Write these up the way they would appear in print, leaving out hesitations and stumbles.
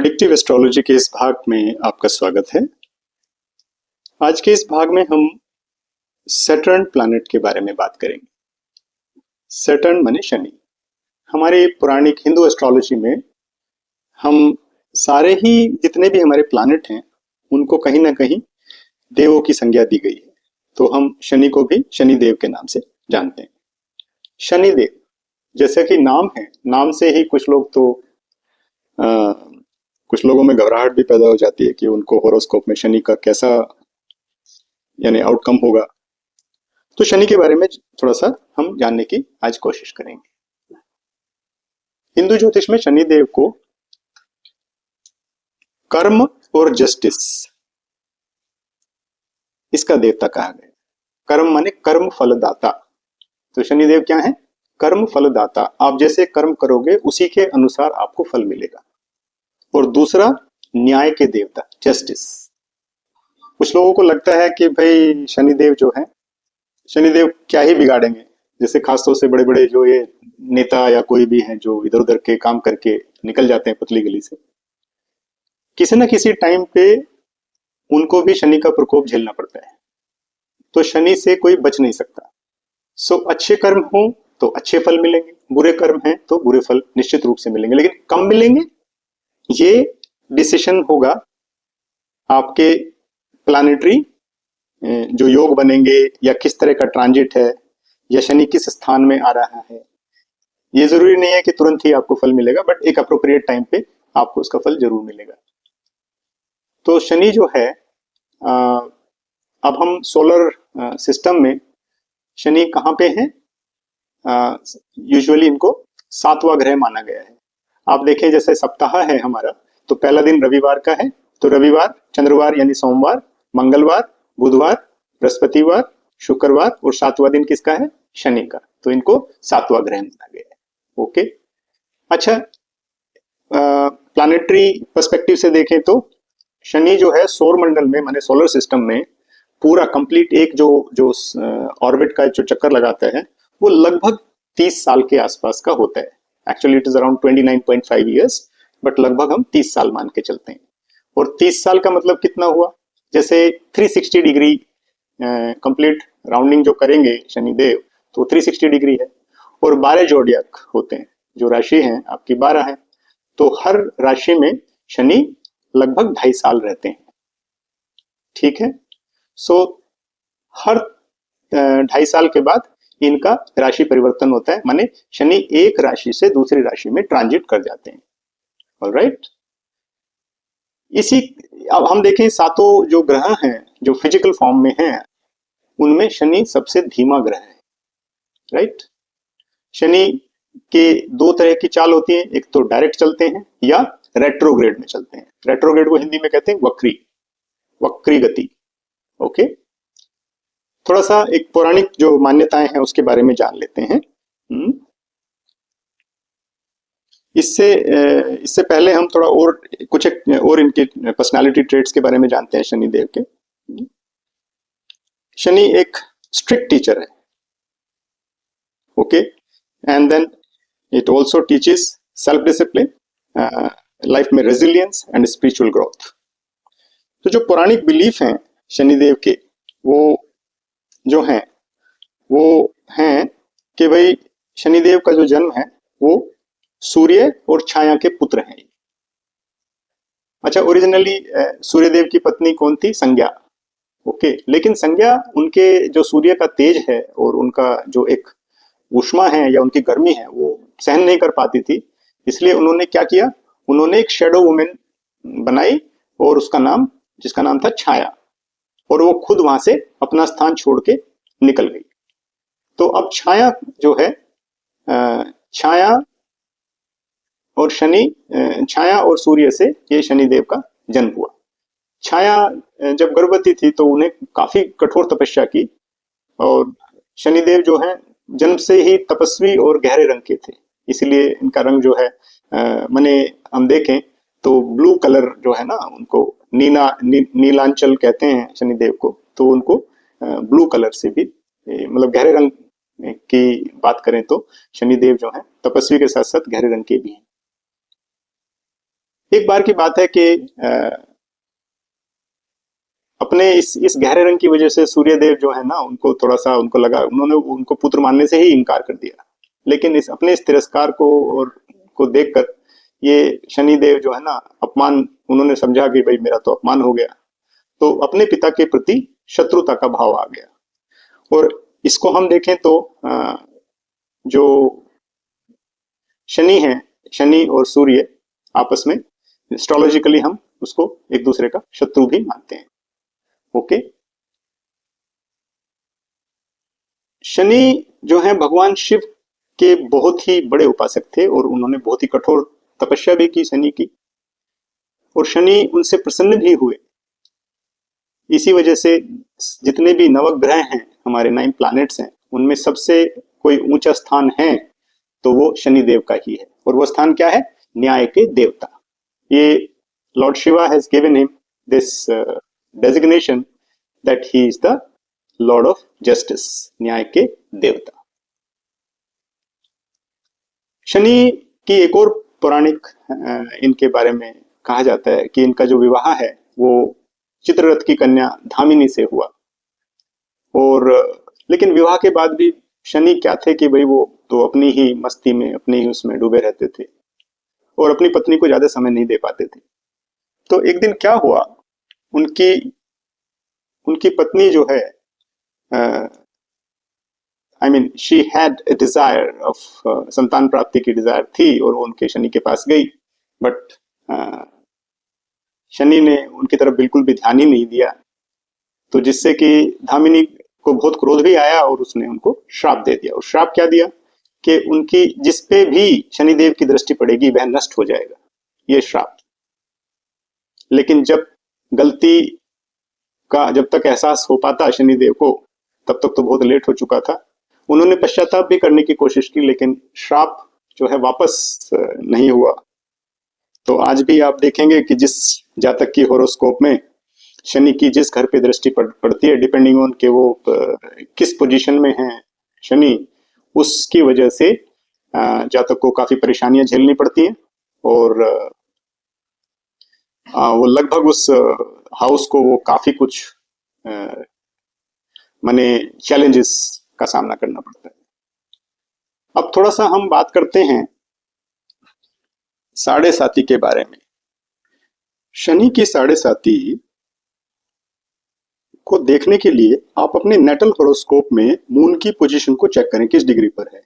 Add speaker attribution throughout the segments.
Speaker 1: Predictive astrology के इस भाग में आपका स्वागत है। आज के इस भाग में हम सैटर्न प्लैनेट के बारे में बात करेंगे। सैटर्न माने शनि। हमारे पौराणिक हिंदू एस्ट्रोलॉजी में हम सारे ही जितने भी हमारे प्लैनेट हैं उनको कहीं ना कहीं देवों की संज्ञा दी गई है, तो हम शनि को भी शनिदेव के नाम से जानते हैं। शनिदेव जैसे कि नाम है, नाम से ही कुछ लोग तो कुछ लोगों में घबराहट भी पैदा हो जाती है कि उनको होरोस्कोप में शनि का कैसा यानी आउटकम होगा। तो शनि के बारे में थोड़ा सा हम जानने की आज कोशिश करेंगे। हिंदू ज्योतिष में शनिदेव को कर्म और जस्टिस इसका देवता कहा गया। कर्म माने कर्म फलदाता। तो शनिदेव क्या है? कर्म फलदाता। आप जैसे कर्म करोगे उसी के अनुसार आपको फल मिलेगा। और दूसरा न्याय के देवता, जस्टिस। कुछ लोगों को लगता है कि भाई शनिदेव जो है, शनिदेव क्या ही बिगाड़ेंगे। जैसे खासतौर से बड़े बड़े जो ये नेता या कोई भी हैं जो इधर उधर के काम करके निकल जाते हैं पतली गली से, किसी न किसी टाइम पे उनको भी शनि का प्रकोप झेलना पड़ता है। तो शनि से कोई बच नहीं सकता। सो अच्छे कर्म हो तो अच्छे फल मिलेंगे, बुरे कर्म हैं तो बुरे फल निश्चित रूप से मिलेंगे। लेकिन कम मिलेंगे ये डिसीजन होगा आपके प्लानिटरी जो योग बनेंगे या किस तरह का ट्रांजिट है या शनि किस स्थान में आ रहा है। ये जरूरी नहीं है कि तुरंत ही आपको फल मिलेगा, बट एक अप्रोप्रिएट टाइम पे आपको उसका फल जरूर मिलेगा। तो शनि जो है, अब हम सोलर सिस्टम में शनि कहाँ पे है? यूजुअली इनको 7वां ग्रह माना गया है। आप देखें जैसे सप्ताह है हमारा, तो पहला दिन रविवार का है, तो रविवार, चंद्रवार यानी सोमवार, मंगलवार, बुधवार, बृहस्पतिवार, शुक्रवार और 7वां दिन किसका है? शनि का। तो इनको 7वां ग्रह माना गया है। ओके, अच्छा, प्लानिटरी पर्सपेक्टिव से देखें तो शनि जो है सौर मंडल में माने सोलर सिस्टम में पूरा कंप्लीट एक जो ऑर्बिट का जो चक्कर लगाता है वो लगभग 30 साल के आसपास का होता है। Actually it is around 29.5 years, but लगभग हम 30 साल मान के चलते हैं। और 30 साल का मतलब कितना हुआ? जैसे 360 डिग्री कंप्लीट राउंडिंग जो करेंगे शनिदेव, तो 360 डिग्री है। और 12 जोडियक होते हैं, जो राशि हैं आपकी 12 है, तो हर राशि में शनि लगभग 2.5 साल रहते हैं। ठीक है, सो हर 2.5 साल के बाद इनका राशि परिवर्तन होता है, माने शनि एक राशि से दूसरी राशि में ट्रांजिट कर जाते हैं। ऑलराइट, इसी अब हम देखें सातों जो ग्रह हैं जो फिजिकल फॉर्म में हैं उनमें शनि सबसे धीमा ग्रह है। राइट, शनि के दो तरह की चाल होती है, एक तो डायरेक्ट चलते हैं या रेट्रोग्रेड में चलते हैं। रेट्रोग्रेड को हिंदी में कहते हैं वक्री गति। ओके, थोड़ा सा एक पौराणिक जो मान्यताएं हैं उसके बारे में जान लेते हैं। इससे पहले हम थोड़ा और कुछ और इनके पर्सनालिटी ट्रेट्स के बारे में जानते हैं शनिदेव के। शनि एक स्ट्रिक्ट टीचर है। Okay, and then it also teaches self discipline, life में रेजिलियंस एंड स्पिरिचुअल ग्रोथ। तो जो पौराणिक बिलीफ हैं शनिदेव के, वो जो हैं वो हैं कि भाई शनिदेव का जो जन्म है वो सूर्य और छाया के पुत्र हैं। अच्छा, ओरिजिनली सूर्यदेव की पत्नी कौन थी? संज्ञा। ओके, लेकिन संज्ञा उनके जो सूर्य का तेज है और उनका जो एक ऊष्मा है या उनकी गर्मी है वो सहन नहीं कर पाती थी। इसलिए उन्होंने क्या किया? उन्होंने एक शेडो वुमेन बनाई और उसका नाम, जिसका नाम था छाया, और वो खुद वहां से अपना स्थान छोड़ के निकल गई। तो अब छाया जो है, छाया और शनि, छाया और सूर्य से ये शनिदेव का जन्म हुआ। छाया जब गर्भवती थी तो उन्हें काफी कठोर तपस्या की, और शनिदेव जो है जन्म से ही तपस्वी और गहरे रंग के थे, इसलिए इनका रंग जो है माने हम देखें तो ब्लू कलर जो है ना, उनको नीलांचल कहते हैं शनिदेव को, तो उनको ब्लू कलर से भी, मतलब गहरे रंग की बात करें तो शनिदेव जो है तपस्वी के साथ साथ गहरे रंग के भी हैं। एक बार की बात है कि अपने इस गहरे रंग की वजह से सूर्यदेव जो है ना, उनको थोड़ा सा उनको लगा, उन्होंने उनको पुत्र मानने से ही इनकार कर दिया। लेकिन इस अपने इस तिरस्कार को और को देखकर ये शनिदेव जो है ना, अपमान उन्होंने समझा कि भाई मेरा तो अपमान हो गया, तो अपने पिता के प्रति शत्रुता का भाव आ गया। और इसको हम देखें तो जो शनि है, शनि और सूर्य आपस में एस्ट्रोलॉजिकली हम उसको एक दूसरे का शत्रु भी मानते हैं। ओके, शनि जो है भगवान शिव के बहुत ही बड़े उपासक थे और उन्होंने बहुत ही कठोर तपस्या भी की शनि की, और शनि उनसे प्रसन्न भी हुए। इसी वजह से जितने भी नवग्रह हैं, हमारे 9 प्लैनेट्स हैं, उनमें सबसे कोई ऊंचा स्थान है तो वो शनि देव का ही है। और वो स्थान क्या है? न्याय के देवता। ये Lord Shiva has given him this designation that he is the Lord of justice, न्याय के देवता। शनि की एक और पौराणिक इनके बारे में कहा जाता है कि इनका जो विवाह है वो चित्ररथ की कन्या धामिनी से हुआ। और लेकिन विवाह के बाद भी शनि क्या थे कि भाई वो तो अपनी ही मस्ती में, अपनी ही उसमें डूबे रहते थे और अपनी पत्नी को ज्यादा समय नहीं दे पाते थे। तो एक दिन क्या हुआ, उनकी उनकी पत्नी जो है, I mean she had a desire of, संतान प्राप्ति की डिजायर थी और वो उनके शनि के पास गई। बट शनि ने उनकी तरफ बिल्कुल भी ध्यान ही नहीं दिया, तो जिससे कि धामिनी को बहुत क्रोध भी आया और उसने उनको श्राप दे दिया। और श्राप क्या दिया कि उनकी जिस पे भी शनिदेव की दृष्टि पड़ेगी वह नष्ट हो जाएगा, ये श्राप। लेकिन जब गलती का जब तक एहसास हो पाता शनिदेव को, तब तक तो बहुत लेट हो चुका था। उन्होंने पश्चाताप भी करने की कोशिश की, लेकिन श्राप जो है वापस नहीं हुआ। तो आज भी आप देखेंगे कि जिस जातक की होरोस्कोप में शनि की जिस घर पे दृष्टि पड़ती है, डिपेंडिंग ऑन के वो किस पोजीशन में है शनि, उसकी वजह से जातक को काफी परेशानियां झेलनी पड़ती हैं और वो लगभग उस हाउस को वो काफी कुछ माने चैलेंजेस का सामना करना पड़ता है। अब थोड़ा सा हम बात करते हैं साढ़े साती के बारे में। शनि की साढ़े साती को देखने के लिए आप अपने नेटल होरोस्कोप में मून की पोजीशन को चेक करें किस डिग्री पर है,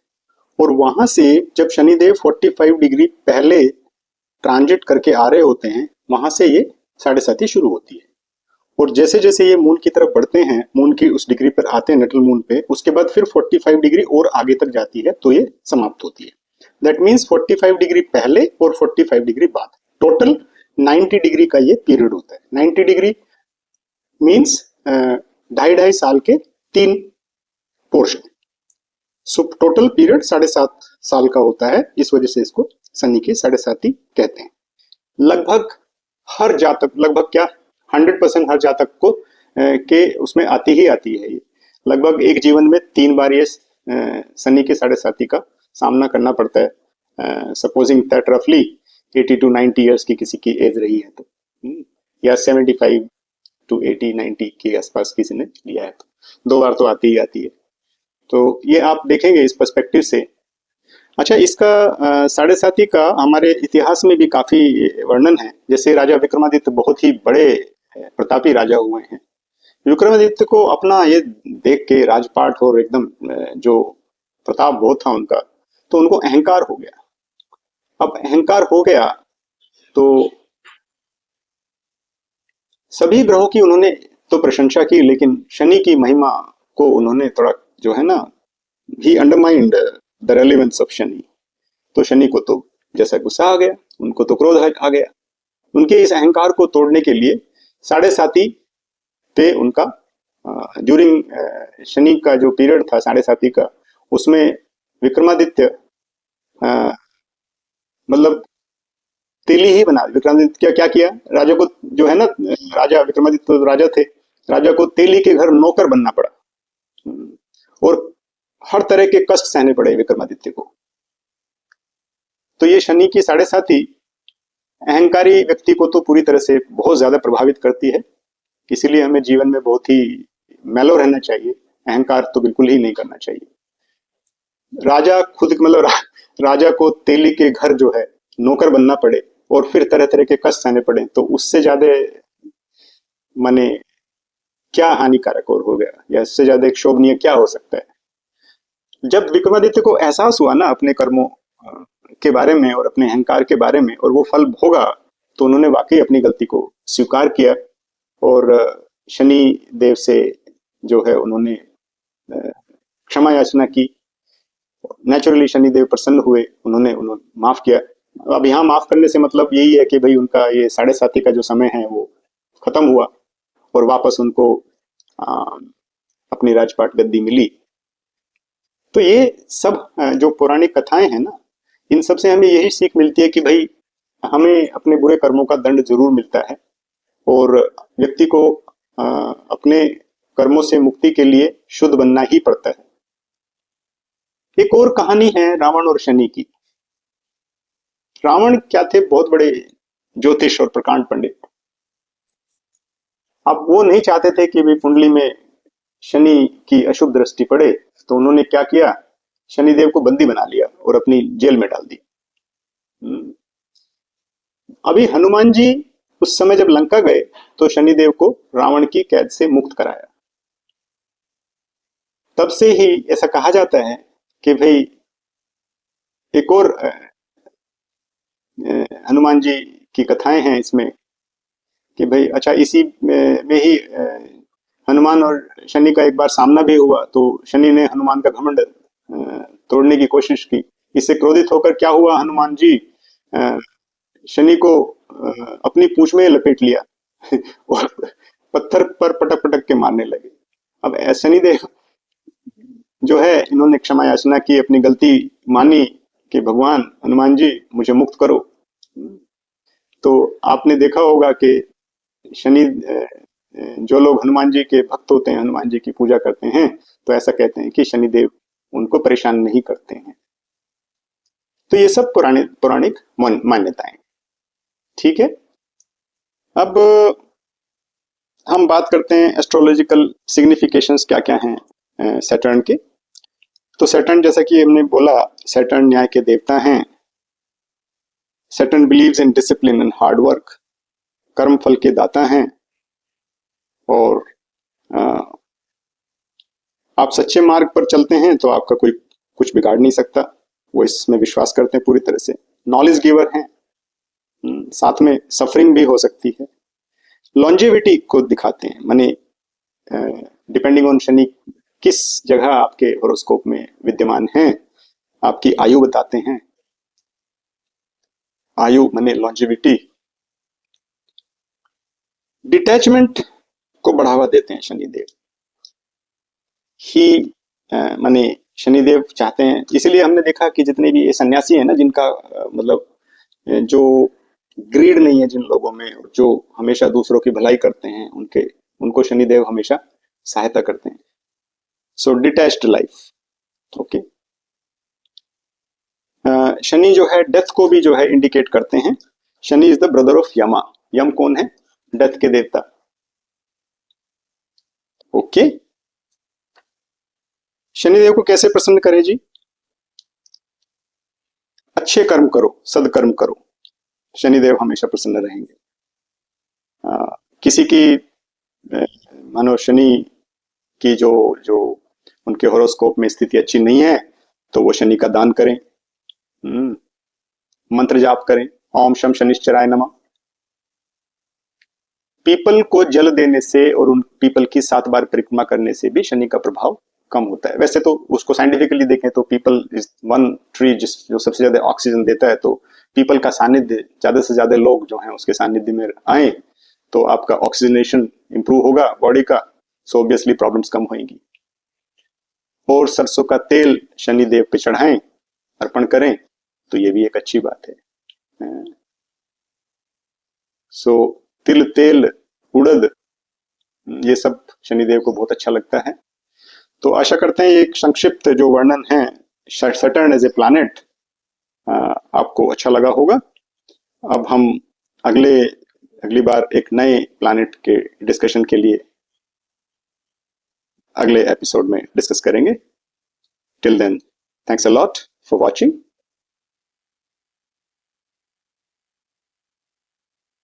Speaker 1: और वहां से जब शनिदेव 45 डिग्री पहले ट्रांजिट करके आ रहे होते हैं, वहां से ये साढ़े साती शुरू होती है। और जैसे जैसे ये मून की तरफ बढ़ते हैं, मून की उस डिग्री पर आते हैं नेटल मून पे, उसके बाद फिर 45 डिग्री और आगे तक जाती है तो ये समाप्त होती है। दैट मीन्स 45 डिग्री पहले और 45 डिग्री बाद, टोटल 90 डिग्री का ये पीरियड होता है। 90 डिग्री मीन्स 2.5 के 3 पोर्शन। सो टोटल पीरियड 7.5 साल का होता है। इस वजह से इसको शनि की साढ़े साती कहते हैं। लगभग हर जातक, लगभग क्या 100% हर जातक को के उसमें आती ही आती है। ये लगभग एक जीवन में 3 बार ये शनि की साढ़े साती का सामना करना पड़ता है। सपोजिंग दैट रफली 80 to 90 ईयर्स की किसी की एज रही है तो, या 75 to 80-90 के आसपास किसी ने लिया है तो 2 बार तो आती ही आती है। तो ये आप देखेंगे इस पर्सपेक्टिव से। अच्छा, इसका साढ़े साती का हमारे इतिहास में भी काफी वर्णन है। जैसे राजा विक्रमादित्य बहुत ही बड़े प्रतापी राजा हुए हैं। विक्रमादित्य को अपना ये देख के राजपाट और एकदम जो प्रताप बहुत था उनका, तो उनको अहंकार हो गया। अब अहंकार हो गया तो सभी ग्रहों की उन्होंने तो प्रशंसा की, लेकिन शनि की महिमा को उन्होंने थोड़ा जो है ना, he undermined the relevance of Shani. तो शनि को तो जैसा गुस्सा आ गया, उनको तो क्रोध आ गया। उनके इस अहंकार को तोड़ने के लिए साढ़े साती पे उनका ड्यूरिंग शनि का जो पीरियड था साढ़े साती का, उसमें विक्रमादित्य मतलब तेली ही बना। विक्रमादित्य क्या किया, राजा को जो है ना, राजा विक्रमादित्य तो राजा थे, राजा को तेली के घर नौकर बनना पड़ा और हर तरह के कष्ट सहने पड़े विक्रमादित्य को। तो ये शनि की साढ़े साती अहंकारी व्यक्ति को तो पूरी तरह से बहुत ज्यादा प्रभावित करती है, इसीलिए हमें जीवन में बहुत ही मेलो रहना चाहिए, अहंकार तो बिल्कुल ही नहीं करना चाहिए। राजा खुद मतलब राजा को तेली के घर जो है नौकर बनना पड़े और फिर तरह तरह के कष्ट सहने पड़े, तो उससे ज्यादा माने क्या हानिकारक और हो गया, या इससे ज्यादा एक शोभनीय क्या हो सकता है। जब विक्रमादित्य को एहसास हुआ ना अपने कर्मों के बारे में और अपने अहंकार के बारे में, और वो फल भोगा, तो उन्होंने वाकई अपनी गलती को स्वीकार किया और शनि देव से जो है उन्होंने क्षमा याचना की। नेचुरली शनिदेव प्रसन्न हुए, उन्होंने माफ किया। अब यहाँ माफ करने से मतलब यही है कि भाई उनका ये 7.5 का जो समय है वो खत्म हुआ और वापस उनको अपनी राजपाट गद्दी मिली। तो ये सब जो पौराणिक कथाएं हैं ना, इन सब से हमें यही सीख मिलती है कि भाई हमें अपने बुरे कर्मों का दंड जरूर मिलता है और व्यक्ति को अपने कर्मों से मुक्ति के लिए शुद्ध बनना ही पड़ता है। एक और कहानी है रावण और शनि की। रावण क्या थे, बहुत बड़े ज्योतिष और प्रकांड पंडित। अब वो नहीं चाहते थे कि भी कुंडली में शनि की अशुभ दृष्टि पड़े, तो उन्होंने क्या किया, शनिदेव को बंदी बना लिया और अपनी जेल में डाल दी। अभी हनुमान जी उस समय जब लंका गए तो शनिदेव को रावण की कैद से मुक्त कराया। तब से ही ऐसा कहा जाता है कि भाई एक और हनुमान जी की कथाएं हैं इसमें कि भाई अच्छा इसी में ही हनुमान और शनि का एक बार सामना भी हुआ, तो शनि ने हनुमान का घमंड तोड़ने की कोशिश की। इससे क्रोधित होकर क्या हुआ, हनुमान जी शनि को अपनी पूंछ में लपेट लिया और पत्थर पर पटक पटक के मारने लगे। अब शनिदेव जो है इन्होंने क्षमा याचना की, अपनी गलती मानी कि भगवान हनुमान जी मुझे मुक्त करो। तो आपने देखा होगा कि शनि जो लोग हनुमान जी के भक्त होते हैं, हनुमान जी की पूजा करते हैं, तो ऐसा कहते हैं कि शनिदेव उनको परेशान नहीं करते हैं। तो ये सब पौराणिक मान्यताएं। ठीक है, अब हम बात करते हैं एस्ट्रोलॉजिकल सिग्निफिकेशंस क्या क्या हैं सैटर्न के। तो सैटर्न, जैसा कि हमने बोला, सैटर्न न्याय के देवता हैं। Saturn believes in discipline and hard work, कर्म फल के दाता हैं। और आप सच्चे मार्ग पर चलते हैं तो आपका कोई कुछ बिगाड़ नहीं सकता, वो इसमें विश्वास करते हैं पूरी तरह से। नॉलेज गिवर हैं, साथ में सफरिंग भी हो सकती है। लॉन्जेविटी को दिखाते हैं, माने डिपेंडिंग ऑन शनि किस जगह आपके होरोस्कोप में विद्यमान हैं, आपकी आयु बताते हैं। आयु माने लॉन्जेविटी। डिटैचमेंट को बढ़ावा देते हैं शनिदेव ही, माने शनिदेव चाहते हैं, इसीलिए हमने देखा कि जितने भी ये सन्यासी हैं ना, जिनका मतलब जो ग्रीड नहीं है जिन लोगों में, जो हमेशा दूसरों की भलाई करते हैं, उनको शनिदेव हमेशा सहायता करते हैं। सो डिटैच्ड लाइफ। ओके, शनि जो है डेथ को भी जो है इंडिकेट करते हैं। Shani is the brother of यमा। यम कौन है, डेथ के देवता। ओके, शनिदेव को कैसे प्रसन्न करें जी, अच्छे कर्म करो, सदकर्म करो, शनिदेव हमेशा प्रसन्न रहेंगे। किसी की मानो शनि की जो जो उनके होरोस्कोप में स्थिति अच्छी नहीं है, तो वो शनि का दान करें, मंत्र जाप करें, ओम शम शनिश्चराय नमः। पीपल को जल देने से और उन पीपल की 7 बार परिक्रमा करने से भी शनि का प्रभाव कम होता है। वैसे तो उसको साइंटिफिकली देखें तो पीपल इज वन ट्री जो सबसे ज्यादा ऑक्सीजन देता है, तो पीपल का सानिध्य, ज्यादा से ज्यादा लोग जो हैं उसके सानिध्य में आए तो आपका ऑक्सीजनेशन इंप्रूव होगा बॉडी का, सो ऑब्वियसली प्रॉब्लम्स कम होंगी। और सरसों का तेल शनि देव पे चढ़ाएं, अर्पण करें, तो ये भी एक अच्छी बात है। सो तिल, तेल, उड़द, ये सब शनिदेव को बहुत अच्छा लगता है। तो आशा करते हैं एक संक्षिप्त जो वर्णन है सैटर्न एज ए प्लैनेट आपको अच्छा लगा होगा। अब हम अगली बार एक नए प्लैनेट के डिस्कशन के लिए अगले एपिसोड में डिस्कस करेंगे. Till then, thanks a lot for watching.